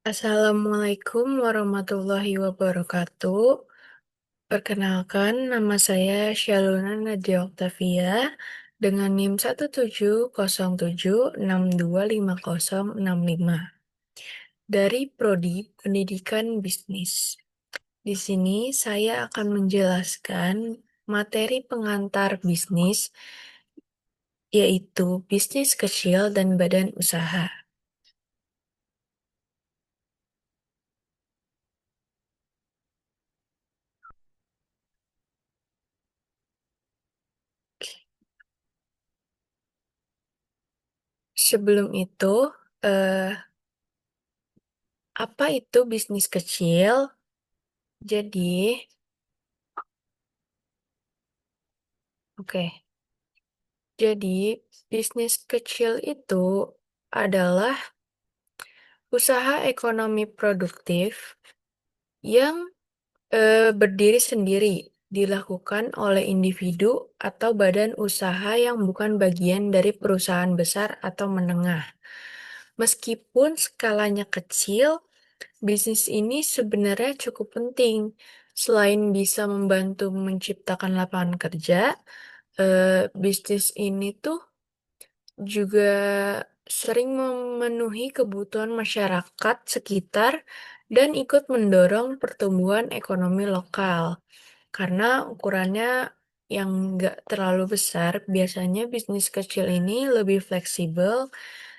Assalamualaikum warahmatullahi wabarakatuh. Perkenalkan, nama saya Shaluna Nadia Oktavia dengan NIM 17076250065 dari Prodi Pendidikan Bisnis. Di sini saya akan menjelaskan materi pengantar bisnis, yaitu bisnis kecil dan badan usaha. Sebelum itu, eh, apa itu bisnis kecil? Jadi, oke. Jadi, bisnis kecil itu adalah usaha ekonomi produktif yang berdiri sendiri, dilakukan oleh individu atau badan usaha yang bukan bagian dari perusahaan besar atau menengah. Meskipun skalanya kecil, bisnis ini sebenarnya cukup penting. Selain bisa membantu menciptakan lapangan kerja, bisnis ini tuh juga sering memenuhi kebutuhan masyarakat sekitar dan ikut mendorong pertumbuhan ekonomi lokal. Karena ukurannya yang nggak terlalu besar, biasanya bisnis kecil ini lebih fleksibel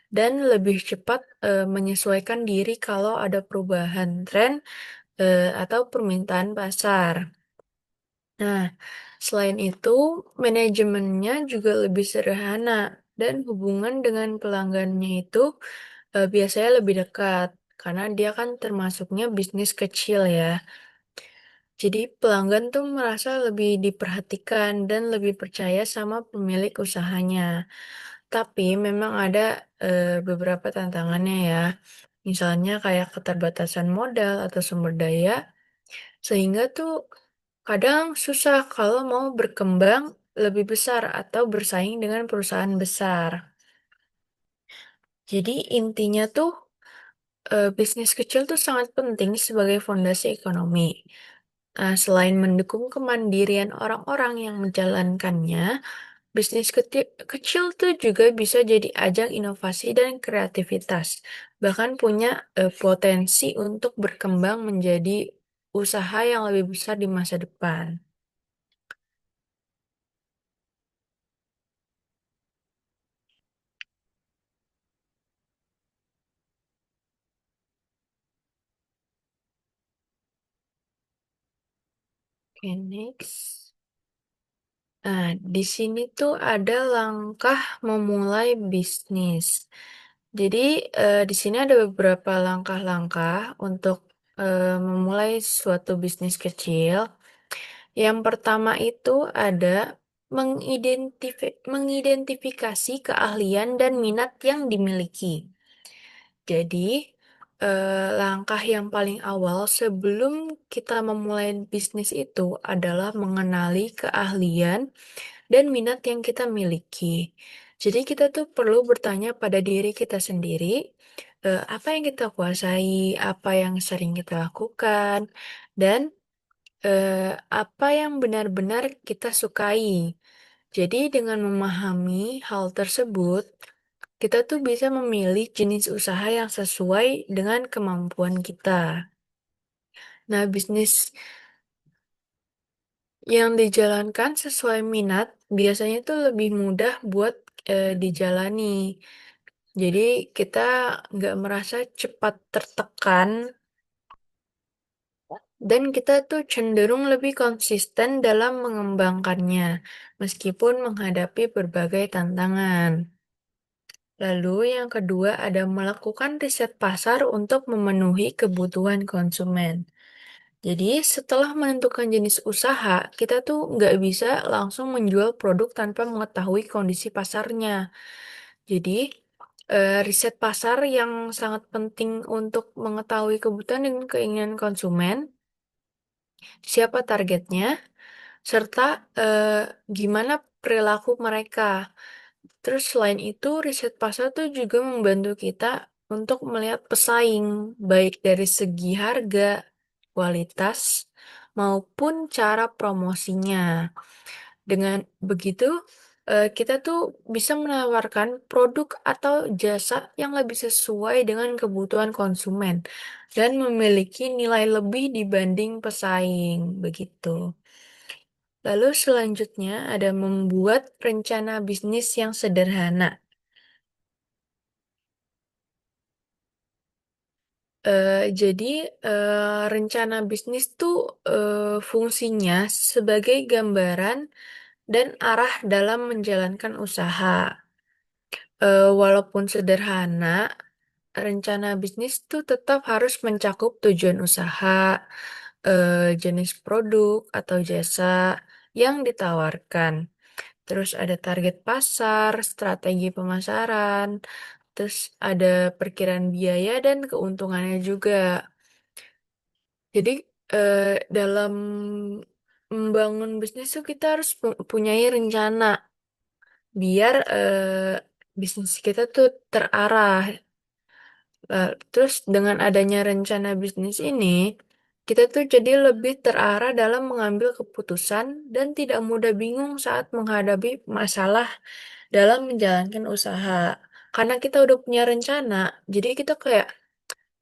dan lebih cepat menyesuaikan diri kalau ada perubahan tren atau permintaan pasar. Nah, selain itu, manajemennya juga lebih sederhana dan hubungan dengan pelanggannya itu biasanya lebih dekat karena dia kan termasuknya bisnis kecil ya. Jadi pelanggan tuh merasa lebih diperhatikan dan lebih percaya sama pemilik usahanya. Tapi memang ada beberapa tantangannya ya. Misalnya kayak keterbatasan modal atau sumber daya, sehingga tuh kadang susah kalau mau berkembang lebih besar atau bersaing dengan perusahaan besar. Jadi intinya tuh bisnis kecil tuh sangat penting sebagai fondasi ekonomi. Selain mendukung kemandirian orang-orang yang menjalankannya, bisnis kecil tuh juga bisa jadi ajang inovasi dan kreativitas. Bahkan punya potensi untuk berkembang menjadi usaha yang lebih besar di masa depan. Oke, next. Nah, di sini tuh ada langkah memulai bisnis. Jadi, di sini ada beberapa langkah-langkah untuk memulai suatu bisnis kecil. Yang pertama itu ada mengidentifikasi keahlian dan minat yang dimiliki. Jadi, langkah yang paling awal sebelum kita memulai bisnis itu adalah mengenali keahlian dan minat yang kita miliki. Jadi kita tuh perlu bertanya pada diri kita sendiri, apa yang kita kuasai, apa yang sering kita lakukan, dan apa yang benar-benar kita sukai. Jadi dengan memahami hal tersebut, kita tuh bisa memilih jenis usaha yang sesuai dengan kemampuan kita. Nah, bisnis yang dijalankan sesuai minat biasanya tuh lebih mudah buat dijalani. Jadi kita nggak merasa cepat tertekan dan kita tuh cenderung lebih konsisten dalam mengembangkannya, meskipun menghadapi berbagai tantangan. Lalu yang kedua ada melakukan riset pasar untuk memenuhi kebutuhan konsumen. Jadi setelah menentukan jenis usaha, kita tuh nggak bisa langsung menjual produk tanpa mengetahui kondisi pasarnya. Jadi riset pasar yang sangat penting untuk mengetahui kebutuhan dan keinginan konsumen, siapa targetnya, serta gimana perilaku mereka. Terus selain itu, riset pasar tuh juga membantu kita untuk melihat pesaing, baik dari segi harga, kualitas, maupun cara promosinya. Dengan begitu, kita tuh bisa menawarkan produk atau jasa yang lebih sesuai dengan kebutuhan konsumen dan memiliki nilai lebih dibanding pesaing, begitu. Lalu selanjutnya ada membuat rencana bisnis yang sederhana. Jadi, rencana bisnis tuh, fungsinya sebagai gambaran dan arah dalam menjalankan usaha. Walaupun sederhana, rencana bisnis tuh tetap harus mencakup tujuan usaha, jenis produk atau jasa yang ditawarkan. Terus ada target pasar, strategi pemasaran, terus ada perkiraan biaya dan keuntungannya juga. Jadi, dalam membangun bisnis tuh kita harus punyai rencana biar, bisnis kita tuh terarah. Terus dengan adanya rencana bisnis ini, kita tuh jadi lebih terarah dalam mengambil keputusan dan tidak mudah bingung saat menghadapi masalah dalam menjalankan usaha. Karena kita udah punya rencana, jadi kita kayak,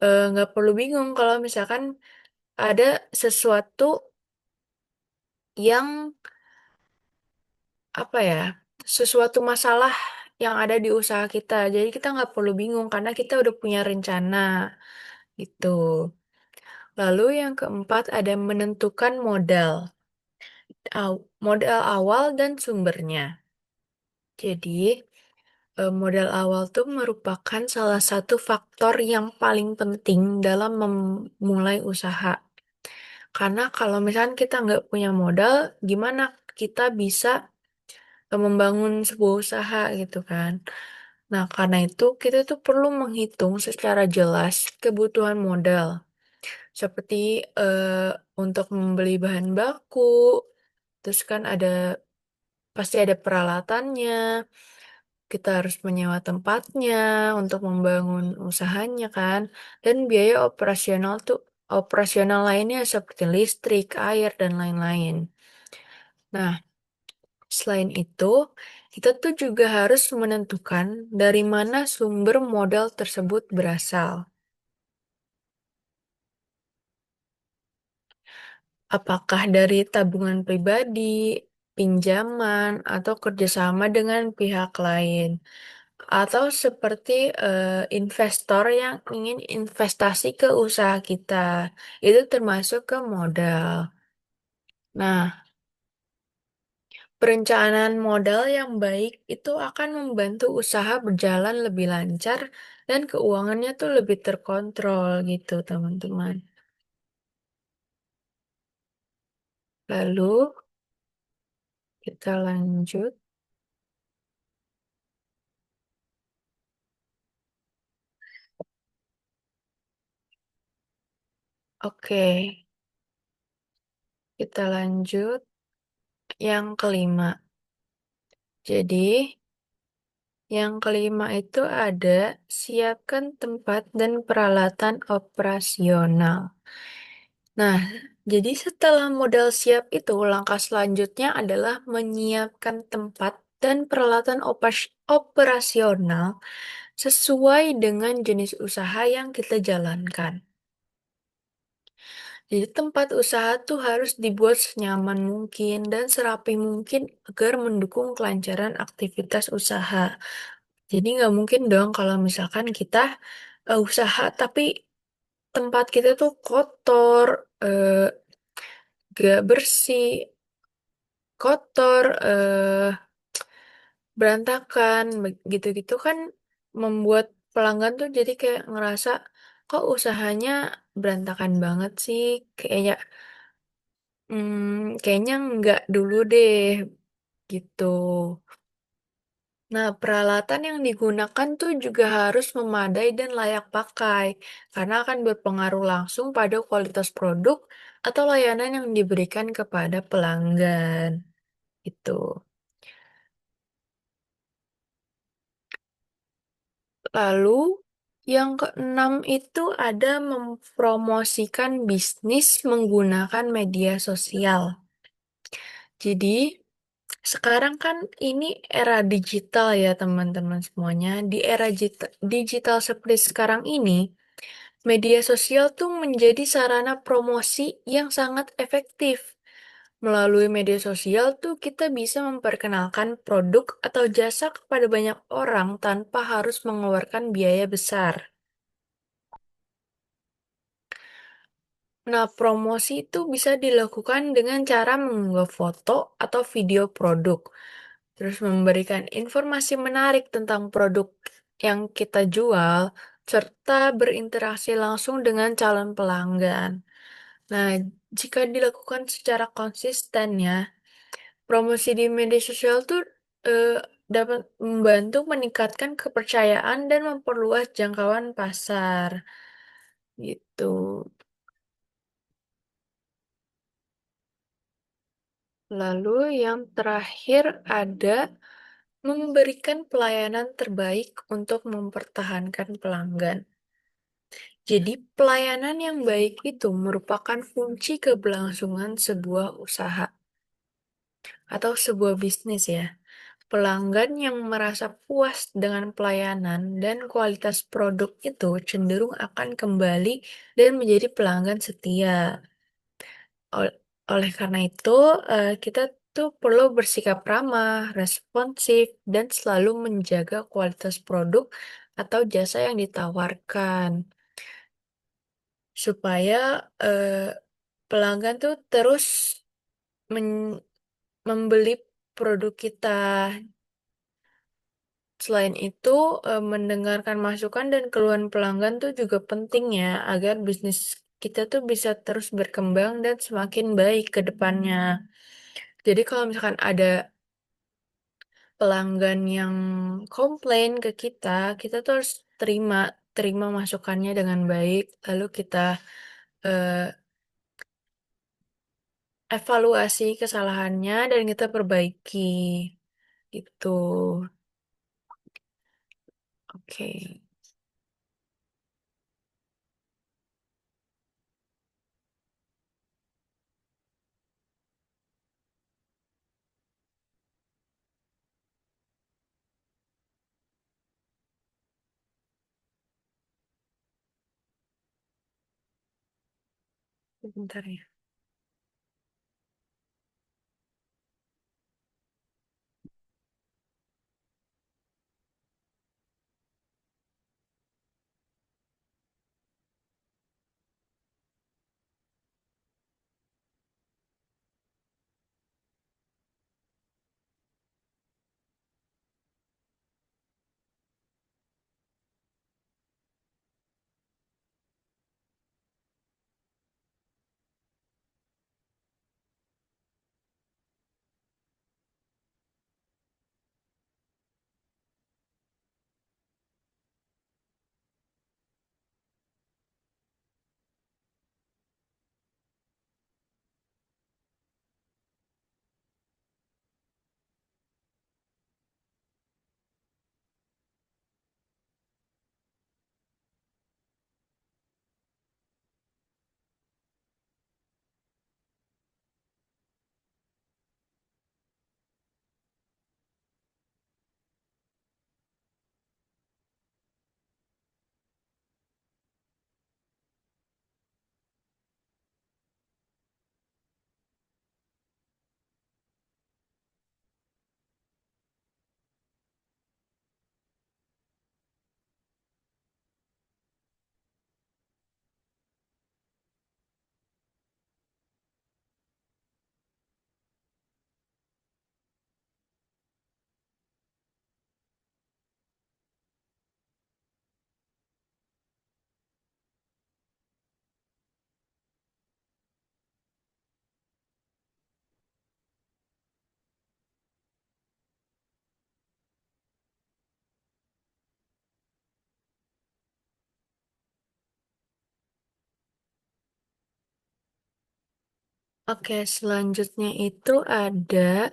nggak perlu bingung kalau misalkan ada sesuatu yang, apa ya, sesuatu masalah yang ada di usaha kita. Jadi kita nggak perlu bingung karena kita udah punya rencana, gitu. Lalu yang keempat ada menentukan modal, modal awal dan sumbernya. Jadi, modal awal tuh merupakan salah satu faktor yang paling penting dalam memulai usaha. Karena kalau misalkan kita nggak punya modal, gimana kita bisa membangun sebuah usaha gitu kan. Nah, karena itu kita tuh perlu menghitung secara jelas kebutuhan modal. Seperti, untuk membeli bahan baku, terus kan pasti ada peralatannya, kita harus menyewa tempatnya untuk membangun usahanya kan, dan biaya operasional lainnya seperti listrik, air, dan lain-lain. Nah, selain itu, kita tuh juga harus menentukan dari mana sumber modal tersebut berasal. Apakah dari tabungan pribadi, pinjaman, atau kerjasama dengan pihak lain, atau seperti investor yang ingin investasi ke usaha kita, itu termasuk ke modal. Nah, perencanaan modal yang baik itu akan membantu usaha berjalan lebih lancar dan keuangannya tuh lebih terkontrol gitu, teman-teman. Lalu kita lanjut. Oke, kita lanjut. Yang kelima. Jadi, yang kelima itu ada siapkan tempat dan peralatan operasional. Nah, jadi setelah modal siap itu, langkah selanjutnya adalah menyiapkan tempat dan peralatan operasional sesuai dengan jenis usaha yang kita jalankan. Jadi tempat usaha tuh harus dibuat senyaman mungkin dan serapi mungkin agar mendukung kelancaran aktivitas usaha. Jadi nggak mungkin dong kalau misalkan kita usaha tapi tempat kita tuh kotor, gak bersih, kotor, berantakan, gitu-gitu kan membuat pelanggan tuh jadi kayak ngerasa kok usahanya berantakan banget sih, kayaknya nggak dulu deh, gitu. Nah, peralatan yang digunakan tuh juga harus memadai dan layak pakai, karena akan berpengaruh langsung pada kualitas produk atau layanan yang diberikan kepada pelanggan. Itu. Lalu, Yang keenam itu ada mempromosikan bisnis menggunakan media sosial. Jadi, sekarang kan ini era digital ya teman-teman semuanya. Di era digital seperti sekarang ini, media sosial tuh menjadi sarana promosi yang sangat efektif. Melalui media sosial tuh kita bisa memperkenalkan produk atau jasa kepada banyak orang tanpa harus mengeluarkan biaya besar. Nah, promosi itu bisa dilakukan dengan cara mengunggah foto atau video produk, terus memberikan informasi menarik tentang produk yang kita jual, serta berinteraksi langsung dengan calon pelanggan. Nah, jika dilakukan secara konsisten ya, promosi di media sosial tuh eh, dapat membantu meningkatkan kepercayaan dan memperluas jangkauan pasar. Gitu. Lalu yang terakhir ada memberikan pelayanan terbaik untuk mempertahankan pelanggan. Jadi, pelayanan yang baik itu merupakan kunci keberlangsungan sebuah usaha atau sebuah bisnis ya. Pelanggan yang merasa puas dengan pelayanan dan kualitas produk itu cenderung akan kembali dan menjadi pelanggan setia. Oleh karena itu, kita tuh perlu bersikap ramah, responsif, dan selalu menjaga kualitas produk atau jasa yang ditawarkan, supaya pelanggan tuh terus men- membeli produk kita. Selain itu, mendengarkan masukan dan keluhan pelanggan tuh juga penting ya, agar bisnis kita tuh bisa terus berkembang dan semakin baik ke depannya. Jadi kalau misalkan ada pelanggan yang komplain ke kita tuh harus terima terima masukannya dengan baik, lalu kita eh, evaluasi kesalahannya dan kita perbaiki. Gitu. Oke, sebentar ya. Oke, selanjutnya itu ada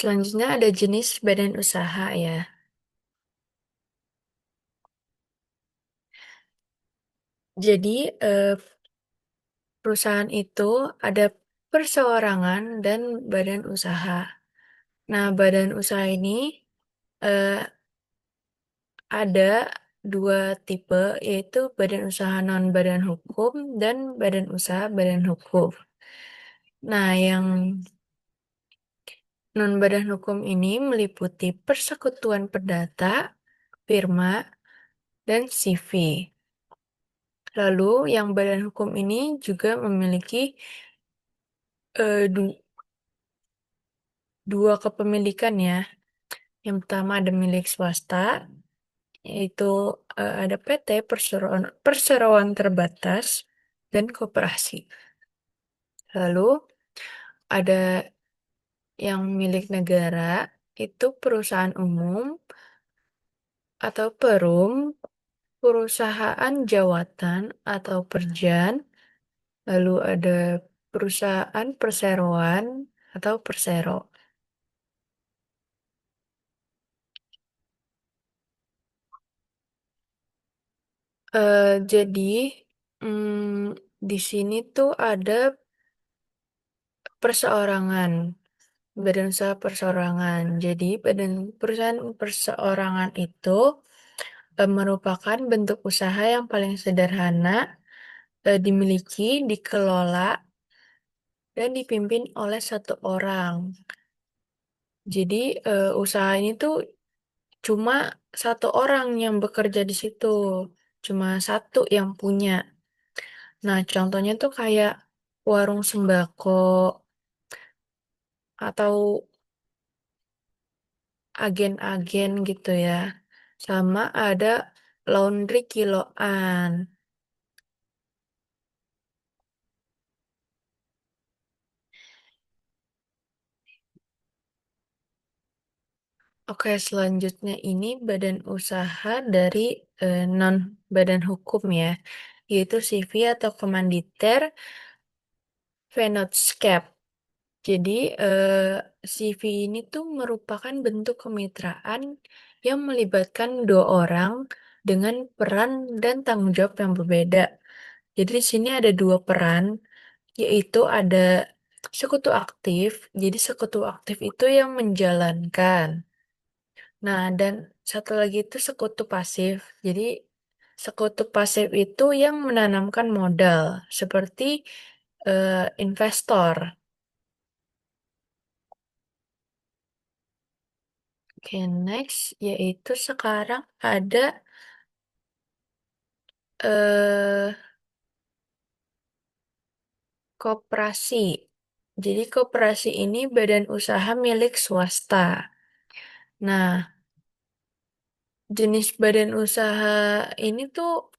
selanjutnya ada jenis badan usaha ya. Jadi, perusahaan itu ada perseorangan dan badan usaha. Nah, badan usaha ini eh, ada dua tipe, yaitu badan usaha non-badan hukum dan badan usaha badan hukum. Nah, yang non-badan hukum ini meliputi persekutuan perdata, firma, dan CV. Lalu, yang badan hukum ini juga memiliki eh, du- dua kepemilikan ya. Yang pertama ada milik swasta, yaitu ada PT Perseroan Terbatas dan Koperasi. Lalu ada yang milik negara, itu perusahaan umum atau perum, perusahaan jawatan atau perjan, lalu ada perusahaan perseroan atau persero. Jadi di sini tuh ada perseorangan, badan usaha perseorangan. Jadi perusahaan perseorangan itu merupakan bentuk usaha yang paling sederhana, dimiliki, dikelola, dan dipimpin oleh satu orang. Jadi usaha ini tuh cuma satu orang yang bekerja di situ, cuma satu yang punya. Nah, contohnya tuh kayak warung sembako atau agen-agen gitu ya. Sama ada laundry kiloan. Oke, selanjutnya ini badan usaha dari non badan hukum ya, yaitu CV atau Komanditer Vennotscape. Jadi CV ini tuh merupakan bentuk kemitraan yang melibatkan dua orang dengan peran dan tanggung jawab yang berbeda. Jadi di sini ada dua peran, yaitu ada sekutu aktif. Jadi sekutu aktif itu yang menjalankan. Nah, dan satu lagi itu sekutu pasif. Jadi sekutu pasif itu yang menanamkan modal, seperti investor. Oke, next yaitu sekarang ada eh koperasi. Jadi koperasi ini badan usaha milik swasta. Nah, jenis badan usaha ini tuh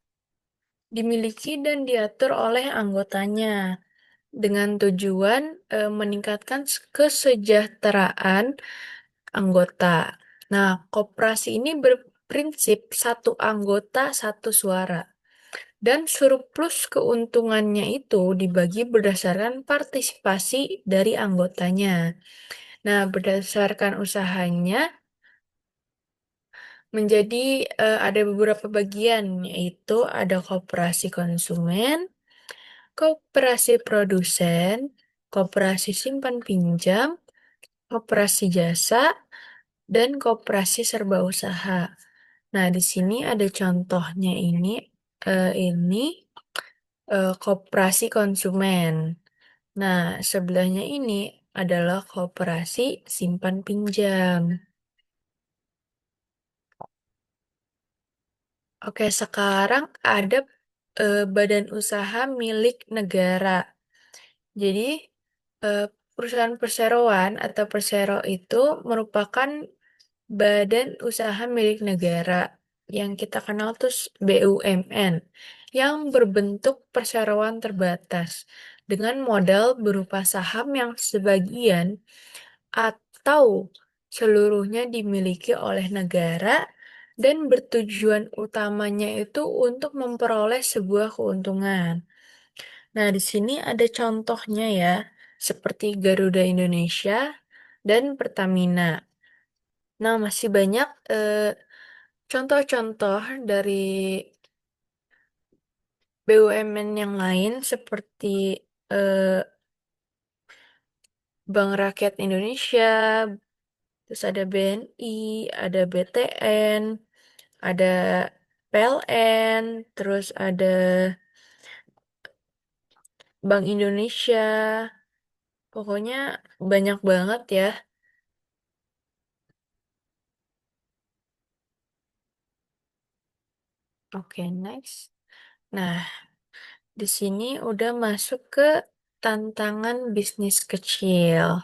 dimiliki dan diatur oleh anggotanya dengan tujuan meningkatkan kesejahteraan anggota. Nah, koperasi ini berprinsip satu anggota satu suara. Dan surplus keuntungannya itu dibagi berdasarkan partisipasi dari anggotanya. Nah, berdasarkan usahanya menjadi ada beberapa bagian, yaitu ada koperasi konsumen, koperasi produsen, koperasi simpan pinjam, koperasi jasa, dan koperasi serba usaha. Nah, di sini ada contohnya ini koperasi konsumen. Nah, sebelahnya ini adalah koperasi simpan pinjam. Oke, sekarang ada badan usaha milik negara. Jadi, eh, perusahaan perseroan atau persero itu merupakan badan usaha milik negara yang kita kenal tuh BUMN yang berbentuk perseroan terbatas dengan modal berupa saham yang sebagian atau seluruhnya dimiliki oleh negara dan bertujuan utamanya itu untuk memperoleh sebuah keuntungan. Nah, di sini ada contohnya ya, seperti Garuda Indonesia dan Pertamina. Nah, masih banyak contoh-contoh dari BUMN yang lain seperti eh, Bank Rakyat Indonesia, terus ada BNI, ada BTN, ada PLN, terus ada Bank Indonesia. Pokoknya banyak banget ya. Oke, next. Nah, di sini udah masuk ke tantangan bisnis kecil.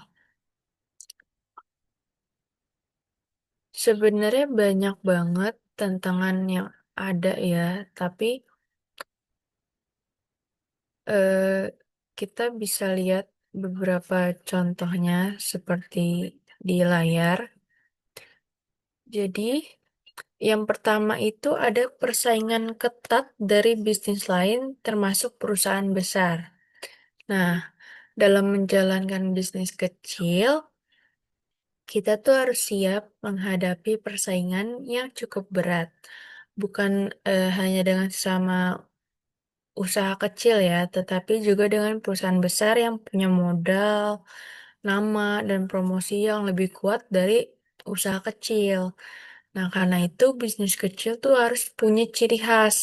Sebenarnya banyak banget tantangan yang ada ya, tapi eh, kita bisa lihat beberapa contohnya seperti di layar. Jadi, yang pertama itu ada persaingan ketat dari bisnis lain termasuk perusahaan besar. Nah, dalam menjalankan bisnis kecil, kita tuh harus siap menghadapi persaingan yang cukup berat. Bukan hanya dengan sesama usaha kecil ya, tetapi juga dengan perusahaan besar yang punya modal, nama, dan promosi yang lebih kuat dari usaha kecil. Nah, karena itu bisnis kecil tuh harus punya ciri khas,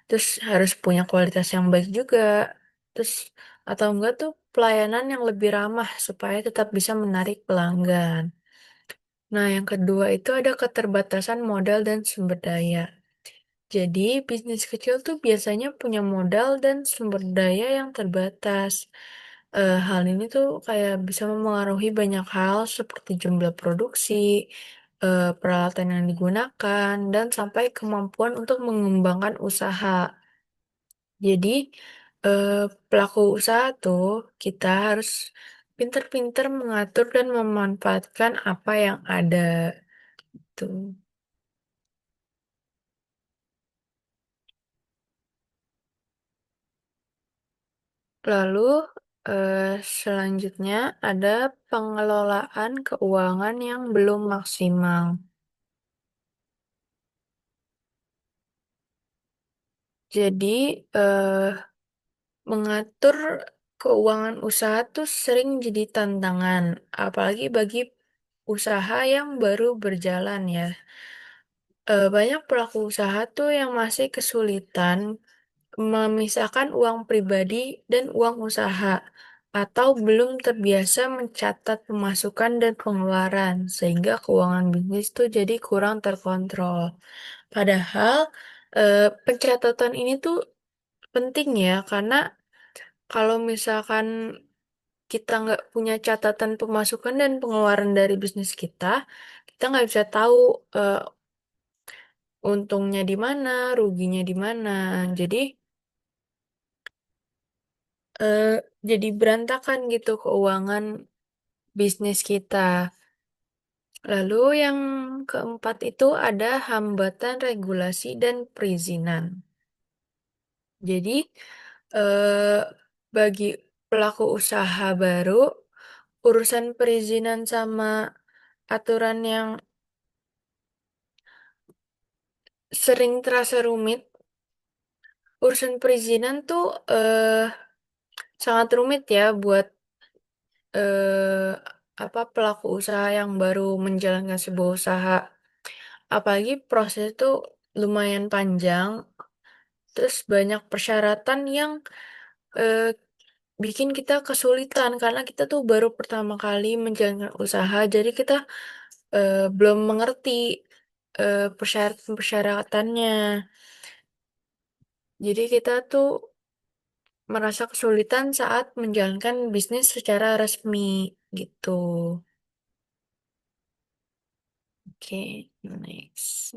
terus harus punya kualitas yang baik juga, terus atau enggak tuh pelayanan yang lebih ramah supaya tetap bisa menarik pelanggan. Nah, yang kedua itu ada keterbatasan modal dan sumber daya. Jadi, bisnis kecil tuh biasanya punya modal dan sumber daya yang terbatas. Hal ini tuh kayak bisa memengaruhi banyak hal seperti jumlah produksi, peralatan yang digunakan, dan sampai kemampuan untuk mengembangkan usaha. Jadi, eh, pelaku usaha tuh kita harus pinter-pinter mengatur dan memanfaatkan apa yang ada tuh. Lalu, selanjutnya ada pengelolaan keuangan yang belum maksimal. Jadi, mengatur keuangan usaha tuh sering jadi tantangan, apalagi bagi usaha yang baru berjalan ya. Banyak pelaku usaha tuh yang masih kesulitan memisahkan uang pribadi dan uang usaha, atau belum terbiasa mencatat pemasukan dan pengeluaran, sehingga keuangan bisnis tuh jadi kurang terkontrol. Padahal, pencatatan ini tuh penting ya, karena kalau misalkan kita nggak punya catatan pemasukan dan pengeluaran dari bisnis kita nggak bisa tahu eh, untungnya di mana, ruginya di mana. Jadi, eh, jadi berantakan gitu keuangan bisnis kita. Lalu yang keempat itu ada hambatan regulasi dan perizinan. Jadi, eh, bagi pelaku usaha baru, urusan perizinan sama aturan yang sering terasa rumit, urusan perizinan tuh sangat rumit ya buat eh, apa pelaku usaha yang baru menjalankan sebuah usaha. Apalagi proses itu lumayan panjang, terus banyak persyaratan yang eh, bikin kita kesulitan karena kita tuh baru pertama kali menjalankan usaha, jadi kita belum mengerti persyaratan-persyaratannya. Jadi kita tuh merasa kesulitan saat menjalankan bisnis secara resmi gitu. Oke, next.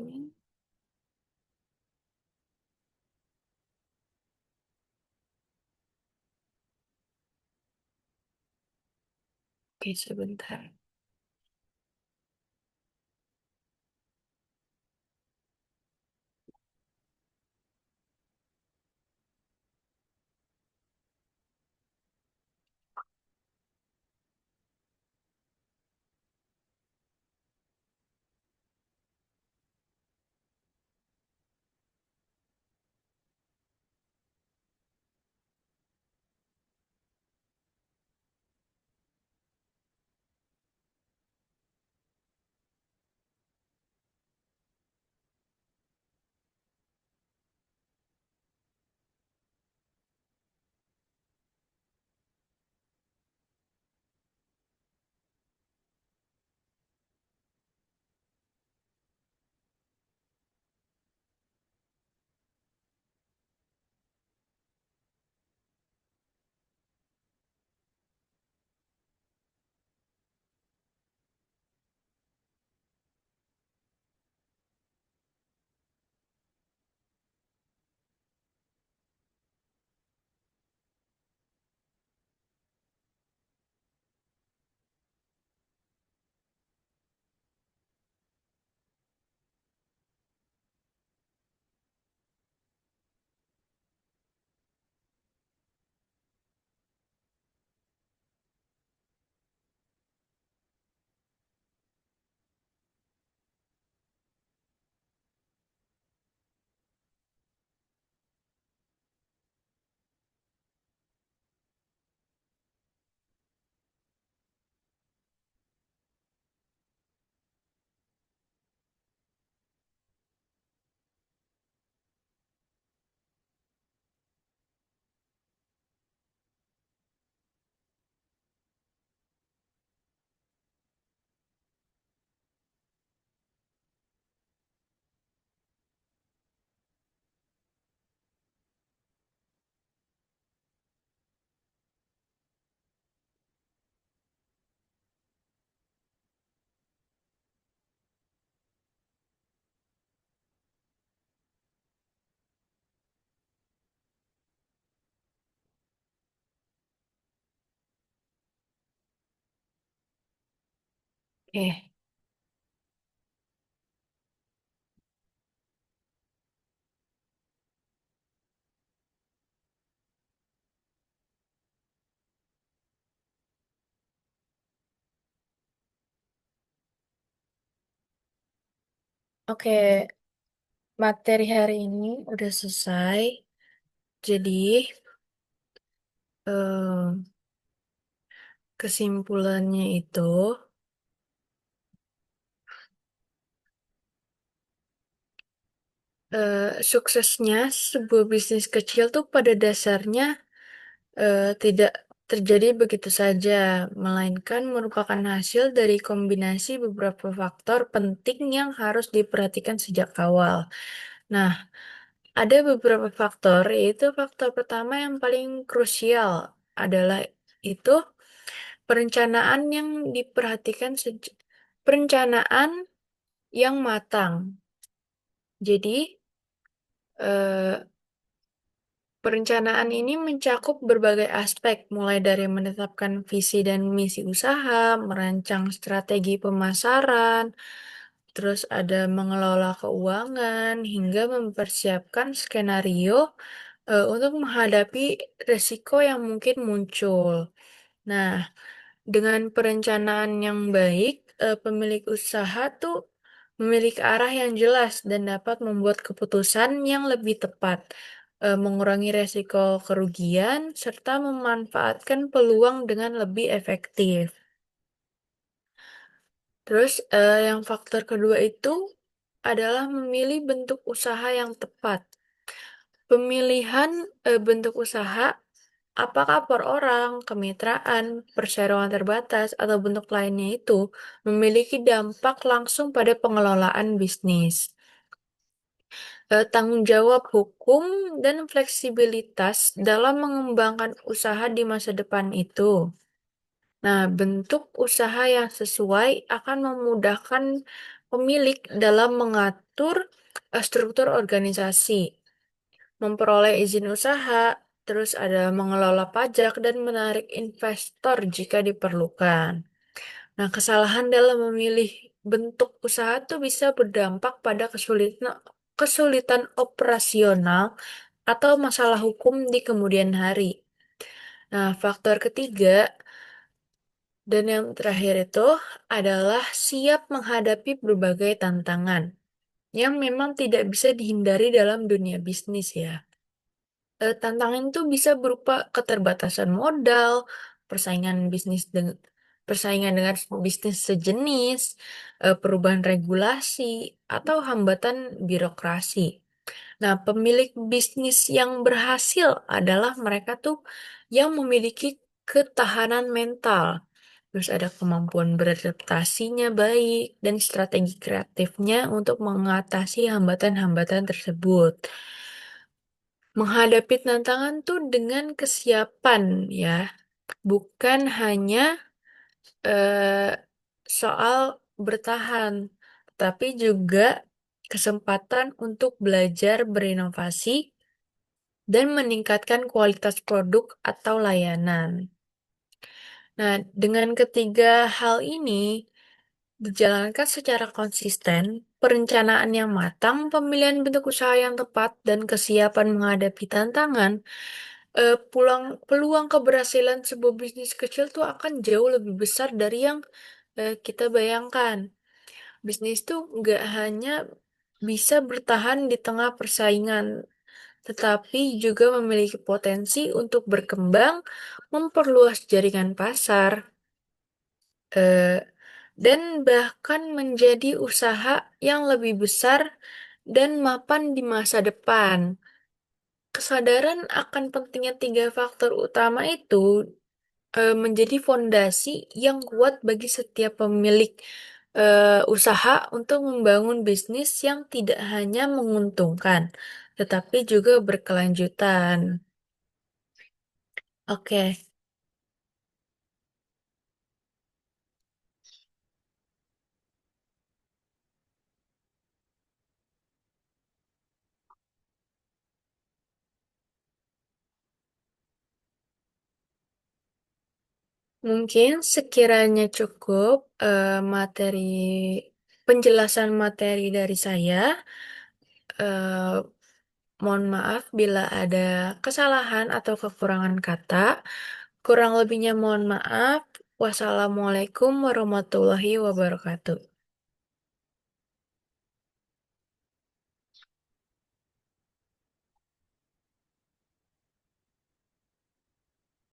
Oke, sebentar. Eh, oke, materi hari ini udah selesai. Jadi, eh, kesimpulannya itu, suksesnya sebuah bisnis kecil tuh pada dasarnya tidak terjadi begitu saja, melainkan merupakan hasil dari kombinasi beberapa faktor penting yang harus diperhatikan sejak awal. Nah, ada beberapa faktor, yaitu faktor pertama yang paling krusial adalah itu perencanaan yang diperhatikan perencanaan yang matang. Jadi, eh, perencanaan ini mencakup berbagai aspek, mulai dari menetapkan visi dan misi usaha, merancang strategi pemasaran, terus ada mengelola keuangan, hingga mempersiapkan skenario untuk menghadapi resiko yang mungkin muncul. Nah, dengan perencanaan yang baik, pemilik usaha tuh memiliki arah yang jelas dan dapat membuat keputusan yang lebih tepat, mengurangi resiko kerugian, serta memanfaatkan peluang dengan lebih efektif. Terus, yang faktor kedua itu adalah memilih bentuk usaha yang tepat. Pemilihan bentuk usaha, apakah per orang, kemitraan, perseroan terbatas, atau bentuk lainnya itu memiliki dampak langsung pada pengelolaan bisnis. Tanggung jawab hukum dan fleksibilitas dalam mengembangkan usaha di masa depan itu. Nah, bentuk usaha yang sesuai akan memudahkan pemilik dalam mengatur struktur organisasi, memperoleh izin usaha, terus ada mengelola pajak dan menarik investor jika diperlukan. Nah, kesalahan dalam memilih bentuk usaha itu bisa berdampak pada kesulitan operasional atau masalah hukum di kemudian hari. Nah, faktor ketiga dan yang terakhir itu adalah siap menghadapi berbagai tantangan yang memang tidak bisa dihindari dalam dunia bisnis ya. Tantangan itu bisa berupa keterbatasan modal, persaingan bisnis dengan persaingan dengan bisnis sejenis, perubahan regulasi, atau hambatan birokrasi. Nah, pemilik bisnis yang berhasil adalah mereka tuh yang memiliki ketahanan mental, terus ada kemampuan beradaptasinya baik, dan strategi kreatifnya untuk mengatasi hambatan-hambatan tersebut. Menghadapi tantangan tuh dengan kesiapan ya, bukan hanya eh, soal bertahan, tapi juga kesempatan untuk belajar berinovasi dan meningkatkan kualitas produk atau layanan. Nah, dengan ketiga hal ini dijalankan secara konsisten, perencanaan yang matang, pemilihan bentuk usaha yang tepat, dan kesiapan menghadapi tantangan, peluang keberhasilan sebuah bisnis kecil tuh akan jauh lebih besar dari yang kita bayangkan. Bisnis tuh nggak hanya bisa bertahan di tengah persaingan, tetapi juga memiliki potensi untuk berkembang, memperluas jaringan pasar, eh, dan bahkan menjadi usaha yang lebih besar dan mapan di masa depan. Kesadaran akan pentingnya tiga faktor utama itu menjadi fondasi yang kuat bagi setiap pemilik usaha untuk membangun bisnis yang tidak hanya menguntungkan, tetapi juga berkelanjutan. Oke, Mungkin sekiranya cukup penjelasan materi dari saya. Eh, Mohon maaf bila ada kesalahan atau kekurangan kata. Kurang lebihnya mohon maaf. Wassalamualaikum warahmatullahi wabarakatuh.